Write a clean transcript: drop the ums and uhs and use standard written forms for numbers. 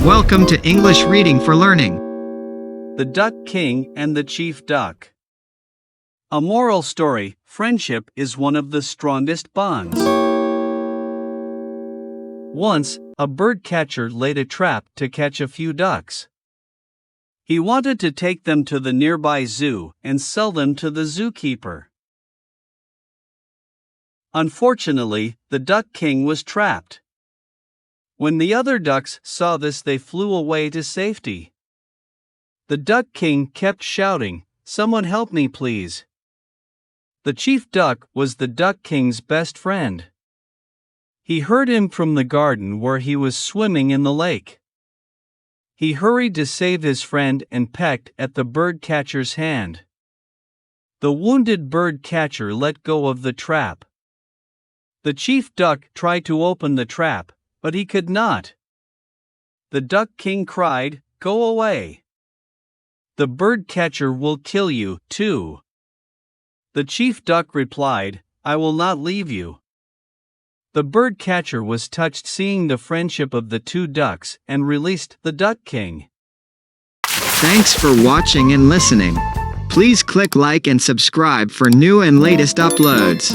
Welcome to English Reading for Learning. The Duck King and the Chief Duck. A moral story: friendship is one of the strongest bonds. Once, a bird catcher laid a trap to catch a few ducks. He wanted to take them to the nearby zoo and sell them to the zookeeper. Unfortunately, the Duck King was trapped. When the other ducks saw this, they flew away to safety. The Duck King kept shouting, "Someone help me, please." The Chief Duck was the Duck King's best friend. He heard him from the garden where he was swimming in the lake. He hurried to save his friend and pecked at the bird catcher's hand. The wounded bird catcher let go of the trap. The Chief Duck tried to open the trap, but he could not. The Duck King cried, "Go away. The bird catcher will kill you, too." The Chief Duck replied, "I will not leave you." The bird catcher was touched seeing the friendship of the two ducks and released the Duck King. Thanks for watching and listening. Please click like and subscribe for new and latest uploads.